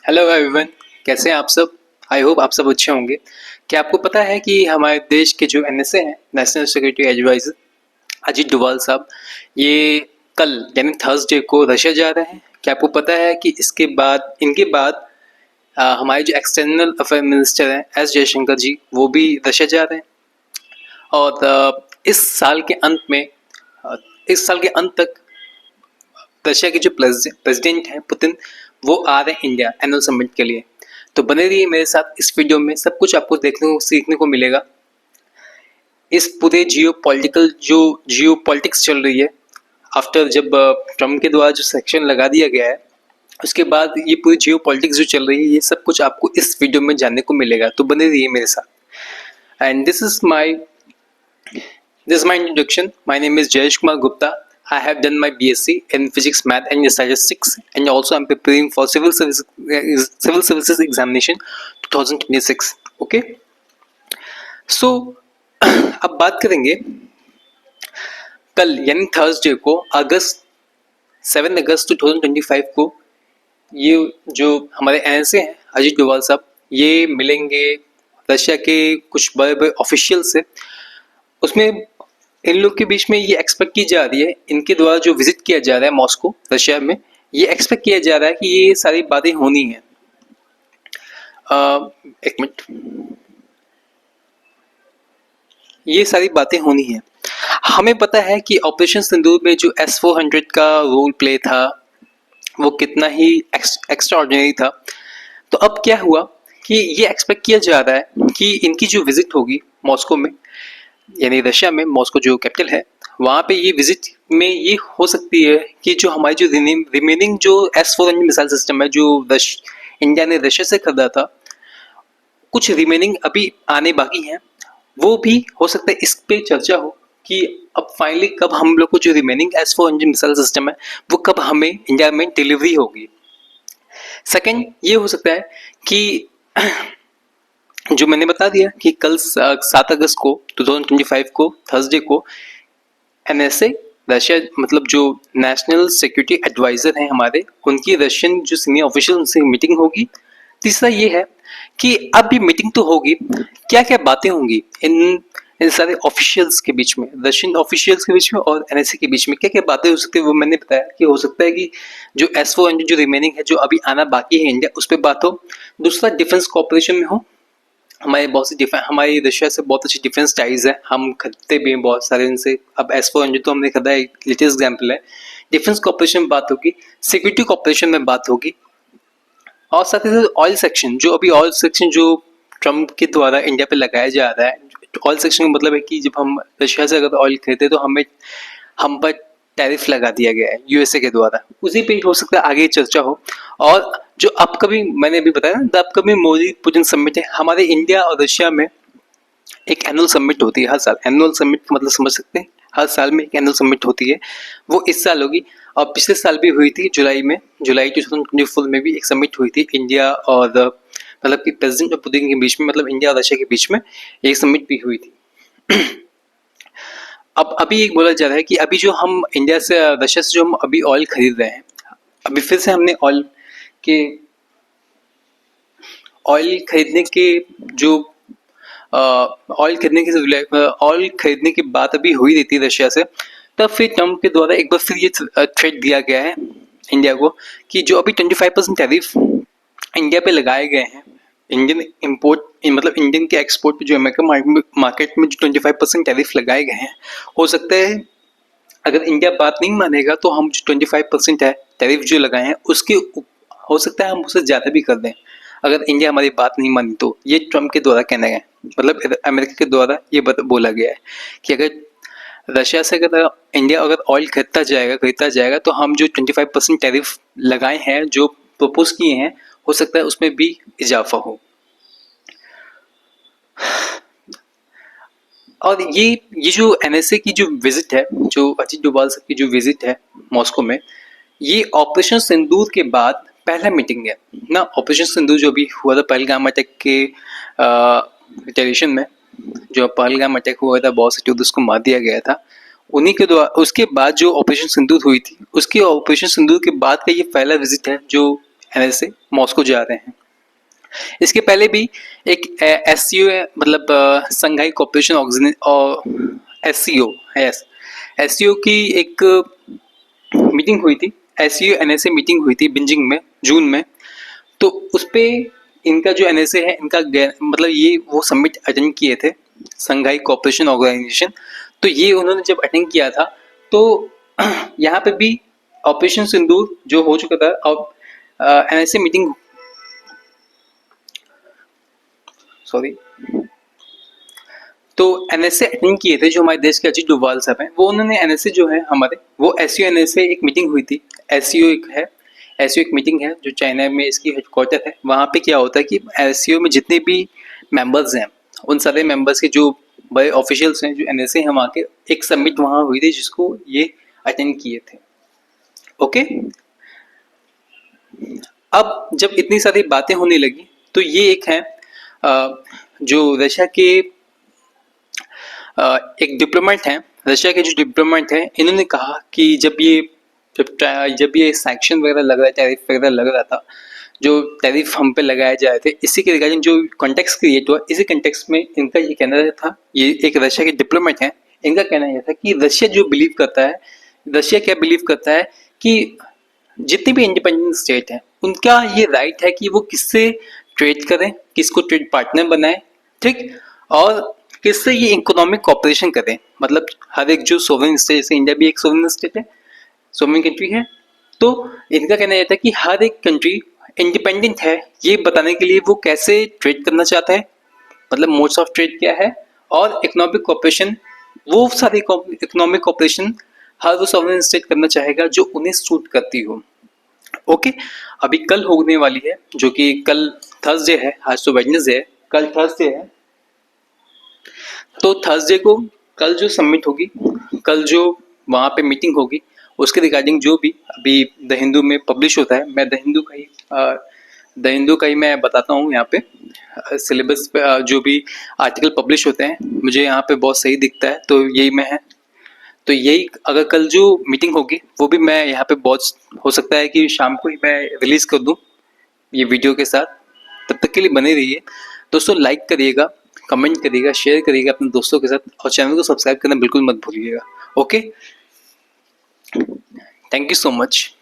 Hello everyone, कैसे हैं आप सब। आई होप आप सब अच्छे होंगे। क्या आपको पता है कि हमारे देश के जो एनएसए हैं, national security adviser Ajit Doval साहब, ये कल यानी थर्सडे को रशिया जा रहे हैं। क्या आपको पता है कि इसके बाद इनके बाद हमारे जो एक्सटर्नल अफेयर मिनिस्टर हैं एस जयशंकर जी, वो भी रशिया जा रहे हैं। और इस साल के अंत में इस साल के अंत तक रशिया के जो प्रेसिडेंट हैं पुतिन, वो आ रहे हैं इंडिया एनुअल समिट के लिए। तो बने रहिए मेरे साथ इस वीडियो में, सब कुछ आपको देखने को सीखने को मिलेगा। इस पूरे जियो पॉलिटिक्स चल रही है आफ्टर जब ट्रम्प के द्वारा जो सेक्शन लगा दिया गया है, उसके बाद ये पूरी जियो पॉलिटिक्स जो चल रही है, ये सब कुछ आपको इस वीडियो में जानने को मिलेगा। तो बने रहिए मेरे साथ। And This is my introduction. My name is Jayesh Kumar Gupta. I have done my BSc in Physics, Math and Statistics, and also I'm preparing for Civil Services Examination 2026. Okay. So अब बात करेंगे कल यानी Thursday को 7 अगस्त 2025 को ये जो हमारे एनएसए हैं अजीत डोभाल साहब, ये मिलेंगे रशिया के कुछ बड़े बड़े ऑफिशियल से। उसमें इन लोग के बीच में ये एक्सपेक्ट की जा रही है, इनके द्वारा जो विजिट किया जा रहा है मॉस्को रशिया में, ये एक्सपेक्ट किया जा रहा है कि ये सारी बातें होनी है। एक मिनट, ये सारी बातें होनी है। हमें पता है कि ऑपरेशन सिंदूर में जो S-400 का रोल प्ले था वो कितना ही एक्स्ट्रा ऑर्डिनरी था। तो अब क्या हुआ कि ये एक्सपेक्ट किया जा रहा है कि इनकी जो विजिट होगी मॉस्को में, यानी रशिया में, मॉस्को जो कैपिटल है, वहाँ पे ये विजिट में ये हो सकती है कि जो हमारी जो रिमेनिंग जो S-400 मिसाइल सिस्टम है जो इंडिया ने रशिया से खरीदा था, कुछ रिमेनिंग अभी आने बाकी हैं, वो भी हो सकता है इस पे चर्चा हो कि अब फाइनली कब हम लोग को जो रिमेनिंग S-400 मिसाइल सिस्टम है वो कब हमें इंडिया में डिलीवरी होगी। सेकेंड, ये हो सकता है कि जो मैंने बता दिया कि कल 7 अगस्त को 2025 को थर्सडे को एनएसए रशिया, मतलब जो नेशनल सिक्योरिटी एडवाइजर हैं हमारे, उनकी रशियन जो सीनियर ऑफिशियल से मीटिंग होगी। तीसरा ये है कि अब भी मीटिंग तो होगी, क्या क्या बातें होंगी इन सारे ऑफिशियल्स के बीच में, रशियन ऑफिशियल्स के बीच में और एनएसए के बीच में क्या क्या बातें हो सकती है, वो मैंने बताया कि हो सकता है कि जो S-400 जो रिमेनिंग है, जो अभी आना बाकी है इंडिया, उस पर बात हो। दूसरा, डिफेंस कॉपरेशन में हो। हमारी रशिया से बहुत अच्छी डिफेंस टाइज है, हम खरीदते भी हैं बहुत सारे इनसे। अब S-400 तो हमने खरीदा, एक लेटेस्ट एग्जाम्पल है। डिफेंस कॉपरेशन में बात होगी, सिक्योरिटी कॉपरेशन में बात होगी, और साथ ही साथ ऑयल सेक्शन, जो अभी ऑयल सेक्शन जो ट्रम्प के द्वारा इंडिया पे लगाया जा रहा है। ऑयल सेक्शन का मतलब है कि जब हम रशिया से अगर ऑयल खरीदते तो हम पर टैरिफ लगा दिया गया है यूएसए के द्वारा, उसी पे हो सकता है आगे चर्चा हो। और जो अपकमिंग, मैंने अभी बताया ना, the upcoming Modi Putin summit है, हमारे इंडिया और रशिया में एक एनुअल समिट होती है हर साल। एनुअल समिट का मतलब समझ सकते हैं, हर साल में एक एनुअल समिट होती है। वो इस साल होगी और पिछले साल भी हुई थी, जुलाई 2024 में भी एक समिट हुई थी इंडिया और मतलब कि प्रेसिडेंट और पुतिन के बीच में, मतलब इंडिया और रशिया के बीच में एक समिट भी हुई थी। अब अभी एक बोला जा रहा है कि अभी जो हम इंडिया से, रशिया से जो हम अभी ऑयल खरीद रहे हैं, अभी फिर से हमने ऑयल खरीदने की बात अभी हुई रहती है रशिया से। तब फिर ट्रम्प के द्वारा एक बार फिर ये थ्रेट दिया गया है इंडिया को कि जो अभी 25% टैरिफ इंडिया पे लगाए गए हैं, इंडियन इंपोर्ट, मतलब इंडियन के एक्सपोर्ट पे जो अमेरिकन मार्केट में जो 25% टैरिफ लगाए गए हैं, हो सकता है अगर इंडिया बात नहीं मानेगा तो हम जो 25% है टैरिफ जो लगाए हैं, उसके हो सकता है हम उससे ज़्यादा भी कर दें अगर इंडिया हमारी बात नहीं मानी तो। ये ट्रम्प के द्वारा कहना है, मतलब अमेरिका के द्वारा ये बोला गया है कि अगर रशिया से अगर इंडिया अगर ऑयल खरीदता जाएगा तो हम जो 25% टैरिफ लगाए हैं, जो प्रपोज किए हैं, हो सकता है उसमें भी इजाफा हो। और ये जो एनएसए की जो विजिट है, जो अजीत डोभाल साहब की जो विजिट है मॉस्को में, ये ऑपरेशन सिंदूर के बाद पहला मीटिंग है ना। ऑपरेशन सिंदूर जो भी हुआ था पहलगाम अटैक के रिटेलिएशन में, जो पहलगाम अटैक हुआ था, बहुत से टेररिस्ट को मार दिया गया था, उन्हीं के द्वारा उसके बाद जो ऑपरेशन सिंदूर हुई थी, उसके ऑपरेशन सिंदूर के बाद का ये पहला विजिट है जो NSA मॉस्को जा रहे हैं। इसके पहले भी एक SCO मतलब संघाई कोऑपरेशन और SCO, यस, SCO की एक मीटिंग हुई थी, SCO NSA मीटिंग हुई थी बीजिंग में जून में। तो उस पे इनका जो NSA है इनका मतलब ये वो समिट अटेंड किए थे, संघाई कोऑपरेशन ऑर्गेनाइजेशन। तो ये उन्होंने जब अटेंड किया था तो यहाँ पे भी ऑपरेशन सिंदूर जो हो चुका था और NSA मीटिंग, सॉरी, तो NSA अटेंड किए थे जो हमारे देश के अजीत डोभाल साहब हैं, वो उन्होंने NSA जो है हमारे वो SCO NSA एक मीटिंग हुई थी। SCO एक है, SCO एक मीटिंग है जो चाइना में इसकी हेडक्वार्टर है। वहाँ पे क्या होता है कि SCO में जितने भी मेंबर्स हैं उन सारे मेंबर्स के जो बड़े ऑफिशियल्स हैं जो NSA हैं वहाँ के, एक समिट वहाँ हुई थी जिसको ये अटेंड किए थे। ओके, अब जब इतनी सारी बातें होने लगी तो ये एक है जो रशिया के एक डिप्लोमेट हैं, रशिया के जो डिप्लोमेट हैं, इन्होंने कहा कि जब ये सैक्शन वगैरह लग रहा है, टैरिफ वगैरह लग रहा था, जो टैरिफ हम पे लगाए जा रहे थे, इसी के रिगार्डिंग जो कॉन्टेक्स्ट क्रिएट हुआ, इसी कॉन्टेक्स्ट में इनका ये कहना था, ये एक रशिया के डिप्लोमेट हैं, इनका कहना यह था कि रशिया जो बिलीव करता है, रशिया क्या बिलीव करता है कि जितने भी इंडिपेंडेंट स्टेट हैं उनका ये राइट है कि वो किससे ट्रेड करें, किसको ट्रेड पार्टनर बनाएं, ठीक, और किससे ये इकोनॉमिक कॉपरेशन करें। मतलब हर एक जो सोवरेन स्टेट, जैसे इंडिया भी एक सोवरेन स्टेट है, सोवरेन कंट्री है, तो इनका कहना यह था कि हर एक कंट्री इंडिपेंडेंट है ये बताने के लिए वो कैसे ट्रेड करना चाहता है, मतलब मोड्स ऑफ ट्रेड क्या है, और इकोनॉमिक कॉपरेशन, वो सारी इकोनॉमिक कॉपरेशन हर वो सोवरेन स्टेट करना चाहेगा जो उन्हें सूट करती हो। ओके, अभी कल होने वाली है, जो कि कल थर्सडे है, आज तो वेडनेसडे है, कल थर्सडे है, तो थर्सडे को कल जो सबमिट होगी, कल जो वहाँ पे मीटिंग होगी, उसके रिगार्डिंग जो भी अभी द हिंदू में पब्लिश होता है, मैं द हिंदू का ही मैं बताता हूँ यहाँ पे सिलेबस पे जो भी आर्टिकल पब्लिश होते हैं, मुझे यहाँ पे बहुत सही दिखता है, तो यही मैं है। तो यही अगर कल जो मीटिंग होगी वो भी मैं यहाँ पे बहुत हो सकता है कि शाम को ही मैं रिलीज कर दूँ ये वीडियो के साथ। तब तक के लिए बने रहिए दोस्तों, लाइक करिएगा, कमेंट करिएगा, शेयर करिएगा अपने दोस्तों के साथ, और चैनल को सब्सक्राइब करना बिल्कुल मत भूलिएगा। Okay, thank you so much.